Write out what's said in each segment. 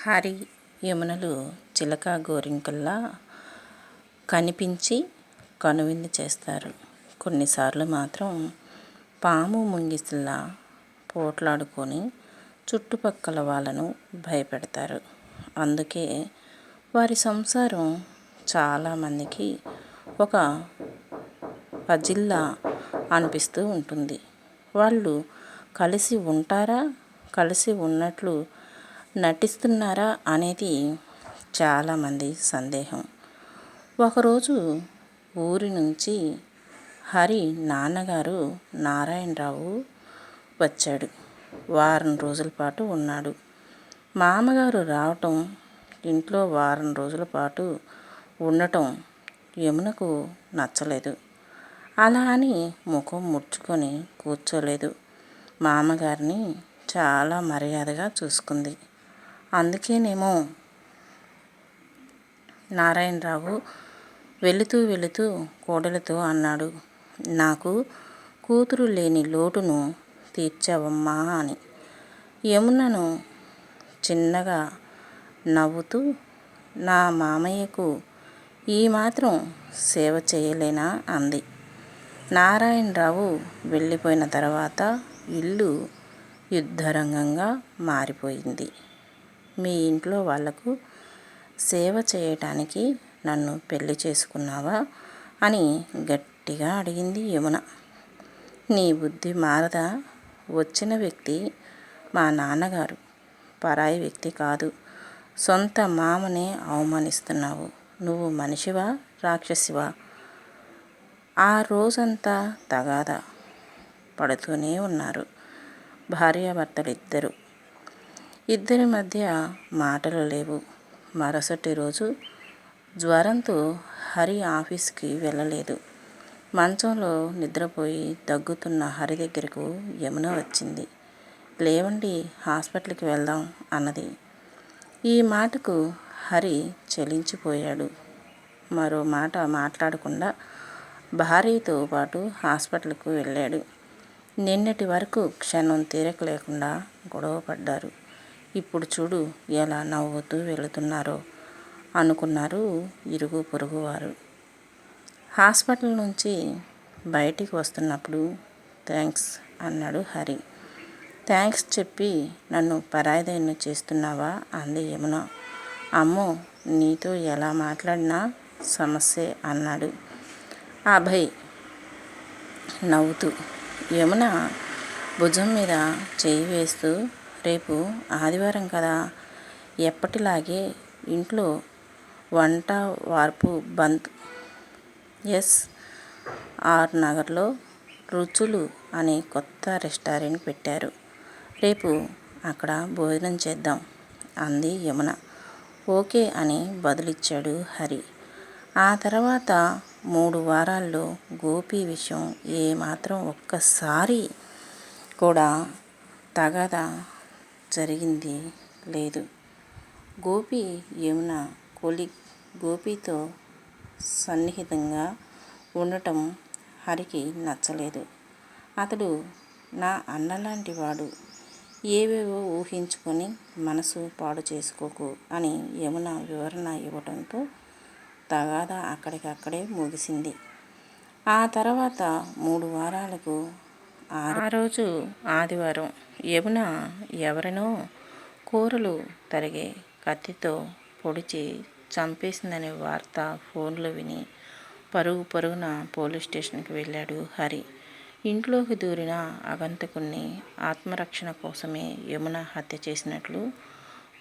హరి యమునలు చిలక గోరింకల్లా కనిపించి కనువిందు చేస్తారు. కొన్నిసార్లు మాత్రం పాము ముంగిసల్లా పోట్లాడుకొని చుట్టుపక్కల వాళ్ళను భయపెడతారు. అందుకే వారి సంసారం చాలామందికి ఒక పజిల్లా అనిపిస్తూ ఉంటుంది. వాళ్ళు కలిసి ఉంటారా, కలిసి ఉన్నట్లు నటిస్తున్నారా అనేది చాలామంది సందేహం. ఒకరోజు ఊరి నుంచి హరి నాన్నగారు నారాయణరావు వచ్చాడు. వారం రోజుల పాటు ఉన్నాడు. మామగారు రావటం, ఇంట్లో వారం రోజుల పాటు ఉండటం యమునకు నచ్చలేదు. అలా అని ముఖం ముడుచుకొని కూర్చోలేదు. మామగారిని చాలా మర్యాదగా చూసుకుంది. అందుకేనేమో నారాయణరావు వెళుతూ కోడలితో అన్నాడు, నాకు కూతురు లేని లోటును తీర్చావమ్మా అని. యమునను చిన్నగా నవ్వుతూ, నా మామయ్యకు ఈ మాత్రం సేవ చేయలేనా అంది. నారాయణరావు వెళ్ళిపోయిన తర్వాత ఇల్లు యుద్ధరంగంగా మారిపోయింది. మీ ఇంట్లో వాళ్లకు సేవ చేయటానికి నన్ను పెళ్లి చేసుకున్నావా అని గట్టిగా అడిగింది యమున. నీ బుద్ధి మారదా? వచ్చిన వ్యక్తి మా నాన్నగారు, పరాయి వ్యక్తి కాదు. సొంత మామనే అవమానిస్తున్నావు. నువ్వు మనిషివా, రాక్షసివా? ఆ రోజంతా తగాదా పడుతూనే ఉన్నారు భార్యాభర్తలిద్దరూ. ఇద్దరి మధ్య మాటలు లేవు. మరుసటి రోజు జ్వరంతో హరి ఆఫీస్కి వెళ్ళలేదు. మంచంలో నిద్రపోయి దగ్గుతున్న హరి దగ్గరకు యమున వచ్చింది. లేవండి, హాస్పిటల్కి వెళ్దాం అన్నది. ఈ మాటకు హరి చలించిపోయాడు. మరో మాట మాట్లాడకుండా భార్యతో పాటు హాస్పిటల్కు వెళ్ళాడు. నిన్నటి వరకు క్షణం తీరిక లేకుండా గొడవ పడ్డారు. ఇప్పుడు చూడు ఎలా నవ్వుతూ వెళుతున్నారో అనుకున్నారు ఇరుగు పొరుగు వారు. హాస్పిటల్ నుంచి బయటికి వస్తున్నప్పుడు థ్యాంక్స్ అన్నాడు హరి. థ్యాంక్స్ చెప్పి నన్ను పరాయిదాన్ని చేస్తున్నావా అంది యమున. అమ్మో, నీతో ఎలా మాట్లాడినా సమస్యే అన్నాడు అభయ్ నవ్వుతూ. యమున భుజం మీద చేయి వేస్తూ, రేపు ఆదివారం కదా, ఎప్పటిలాగే ఇంట్లో వంట వార్పు బంద్. ఎస్.ఆర్. నగర్లో రుచులు అనే కొత్త రెస్టారెంట్ పెట్టారు. రేపు అక్కడ భోజనం చేద్దాం అంది యమున. ఓకే అని బదులిచ్చాడు హరి. ఆ తర్వాత 3 వారాల్లో గోపి విషయం ఏమాత్రం ఒక్కసారి కూడా తగాదా జరిగింది లేదు. గోపి యమున కొలీగ్. గోపితో సన్నిహితంగా ఉండటం హరికి నచ్చలేదు. అతడు నా అన్నలాంటి వాడు, ఏవేవో ఊహించుకొని మనసు పాడు చేసుకోకు అని యమున వివరణ ఇవ్వటంతో తగాదా అక్కడికక్కడే ముగిసింది. ఆ తర్వాత 3 వారాలకు ఆ రోజు ఆదివారం యమున ఎవరినో కూరలు తరిగే కత్తితో పొడిచి చంపేసిందనే వార్త ఫోన్లో విని పరుగున పోలీస్ స్టేషన్కి వెళ్ళాడు హరి. ఇంట్లోకి దూరిన ఆగంతకుణ్ణి ఆత్మరక్షణ కోసమే యమున హత్య చేసినట్లు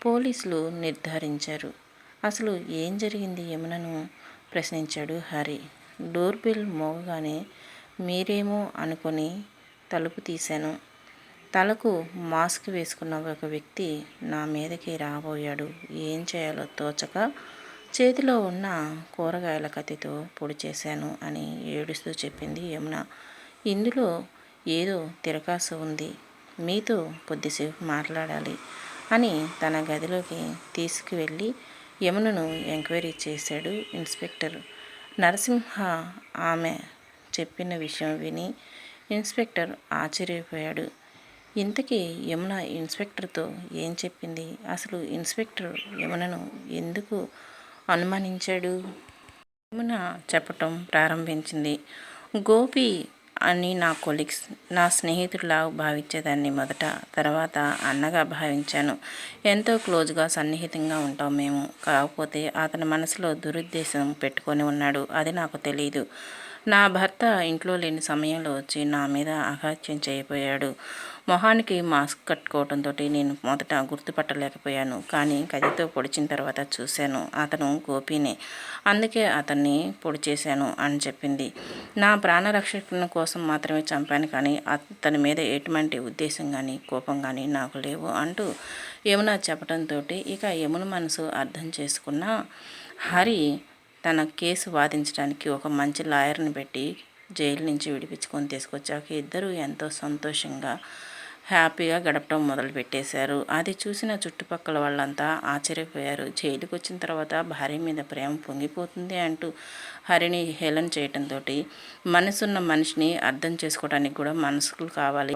పోలీసులు నిర్ధారించారు. అసలు ఏం జరిగింది యమునను ప్రశ్నించాడు హరి. డోర్ బెల్ మోగగానే మీరేమో అనుకొని తలుపు తీశాను. తలకు మాస్క్ వేసుకున్న ఒక వ్యక్తి నా మీదకి రాబోయాడు. ఏం చేయాలో తోచక చేతిలో ఉన్న కూరగాయల కత్తితో పొడి చేశాను అని ఏడుస్తూ చెప్పింది యమున. ఇందులో ఏదో తిరకాసు ఉంది. మీతో కొద్దిసేపు మాట్లాడాలి అని తన గదిలోకి తీసుకువెళ్ళి యమునను ఎంక్వైరీ చేశాడు ఇన్స్పెక్టర్ నరసింహ. ఆమె చెప్పిన విషయం విని ఇన్స్పెక్టర్ ఆశ్చర్యపోయాడు. ఇంతకీ యమున ఇన్స్పెక్టర్తో ఏం చెప్పింది? అసలు ఇన్స్పెక్టర్ యమునను ఎందుకు అనుమానించాడు? యమున చెప్పటం ప్రారంభించింది. గోపి అని నా కొలీగ్స్, నా స్నేహితుడిలా భావించేదాన్ని మొదట. తర్వాత అన్నగా భావించాను. ఎంతో క్లోజ్గా సన్నిహితంగా ఉంటాం మేము. కాకపోతే అతని మనసులో దురుద్దేశం పెట్టుకొని ఉన్నాడు. అది నాకు తెలీదు. నా భర్త ఇంట్లో లేని సమయంలో వచ్చి నా మీద అఘాత్యం చేయబోయాడు. మొహానికి మాస్క్ కట్టుకోవడంతో నేను మొదట గుర్తుపట్టలేకపోయాను. కానీ కత్తితో పొడిచిన తర్వాత చూశాను, అతను గోపినే. అందుకే అతన్ని పొడి చేశాను అని చెప్పింది. నా ప్రాణరక్షణ కోసం మాత్రమే చంపాను, కానీ అతని మీద ఎటువంటి ఉద్దేశం కానీ కోపం కానీ నాకు లేవు అంటూ యమున చెప్పడంతో ఇక యమున మనసు అర్థం చేసుకున్న హరి తన కేసు వాదించడానికి ఒక మంచి లాయర్ని పెట్టి జైలు నుంచి విడిపించుకొని తీసుకొచ్చాక ఇద్దరు ఎంతో సంతోషంగా హ్యాపీగా గడపడం మొదలుపెట్టేశారు. అది చూసిన చుట్టుపక్కల వాళ్ళంతా ఆశ్చర్యపోయారు. జైలుకి వచ్చిన తర్వాత భార్య మీద ప్రేమ పొంగిపోతుంది అంటూ హరిని హేళన చేయడంతో మనసున్న మనిషిని అర్థం చేసుకోవడానికి కూడా మనసులు కావాలి.